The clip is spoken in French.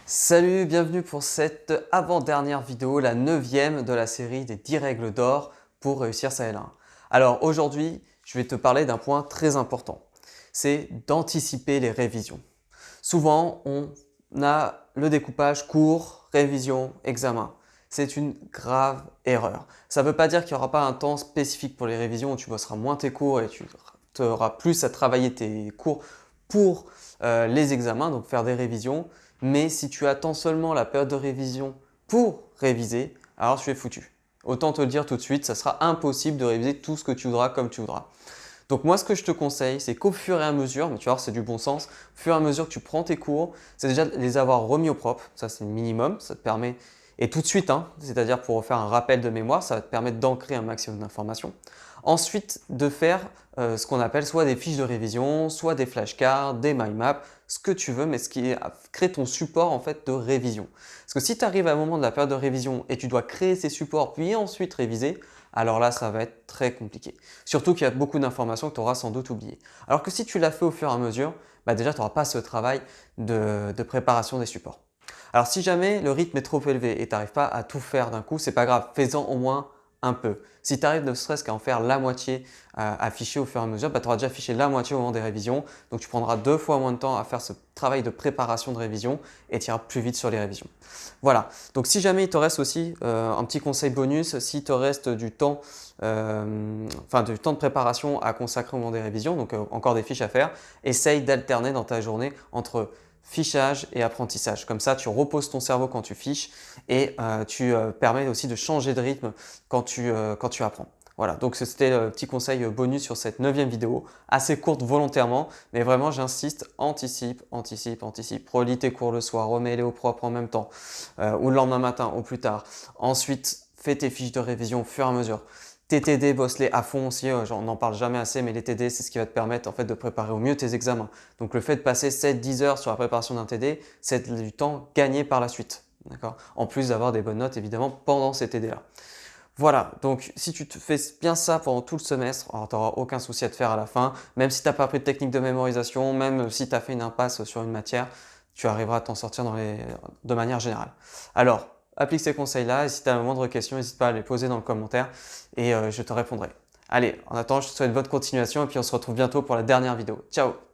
Salut, bienvenue pour cette avant-dernière vidéo, la 9e de la série des 10 règles d'or pour réussir sa L1. Alors aujourd'hui, je vais te parler d'un point très important, c'est d'anticiper les révisions. Souvent, on a le découpage cours, révision, examen. C'est une grave erreur. Ça ne veut pas dire qu'il n'y aura pas un temps spécifique pour les révisions où tu bosseras moins tes cours et tu auras plus à travailler tes cours pour les examens, donc faire des révisions. Mais si tu attends seulement la période de révision pour réviser, alors tu es foutu. Autant te le dire tout de suite, ça sera impossible de réviser tout ce que tu voudras comme tu voudras. Donc moi, ce que je te conseille, c'est qu'au fur et à mesure, mais tu vas voir, c'est du bon sens, au fur et à mesure que tu prends tes cours, c'est déjà de les avoir remis au propre, ça c'est le minimum, ça te permet, et tout de suite, c'est-à-dire pour faire un rappel de mémoire, ça va te permettre d'ancrer un maximum d'informations. Ensuite, de faire ce qu'on appelle soit des fiches de révision, soit des flashcards, des mind maps, ce que tu veux, mais ce qui crée ton support en fait de révision. Parce que si tu arrives à un moment de la période de révision et tu dois créer ces supports puis ensuite réviser, alors là ça va être très compliqué. Surtout qu'il y a beaucoup d'informations que tu auras sans doute oubliées. Alors que si tu l'as fait au fur et à mesure, déjà tu n'auras pas ce travail de préparation des supports. Alors si jamais le rythme est trop élevé et tu n'arrives pas à tout faire d'un coup, c'est pas grave, fais-en au moins un peu. Si tu arrives ne serait-ce qu'à en faire la moitié affiché au fur et à mesure, tu auras déjà affiché la moitié au moment des révisions. Donc tu prendras 2 fois moins de temps à faire ce travail de préparation de révision et tu iras plus vite sur les révisions. Voilà, donc si jamais il te reste aussi un petit conseil bonus, s'il te reste du temps, du temps de préparation à consacrer au moment des révisions, donc encore des fiches à faire, essaye d'alterner dans ta journée entre fichage et apprentissage. Comme ça, tu reposes ton cerveau quand tu fiches et tu permets aussi de changer de rythme quand tu apprends. Voilà, donc c'était le petit conseil bonus sur cette 9e vidéo, assez courte volontairement, mais vraiment j'insiste, anticipe, anticipe, anticipe. Relis tes cours le soir, remets-les au propre en même temps, ou le lendemain matin, ou plus tard. Ensuite, fais tes fiches de révision au fur et à mesure. Tes TD, bosse-les à fond aussi, on n'en parle jamais assez, mais les TD, c'est ce qui va te permettre en fait, de préparer au mieux tes examens. Donc le fait de passer 7-10 heures sur la préparation d'un TD, c'est du temps gagné par la suite. En plus d'avoir des bonnes notes évidemment pendant ces TD-là. Voilà, donc si tu te fais bien ça pendant tout le semestre, tu n'auras aucun souci à te faire à la fin. Même si tu n'as pas appris de technique de mémorisation, même si tu as fait une impasse sur une matière, tu arriveras à t'en sortir de manière générale. Alors, applique ces conseils-là et si tu as la moindre question, n'hésite pas à les poser dans le commentaire et je te répondrai. Allez, en attendant, je te souhaite bonne continuation et puis on se retrouve bientôt pour la dernière vidéo. Ciao!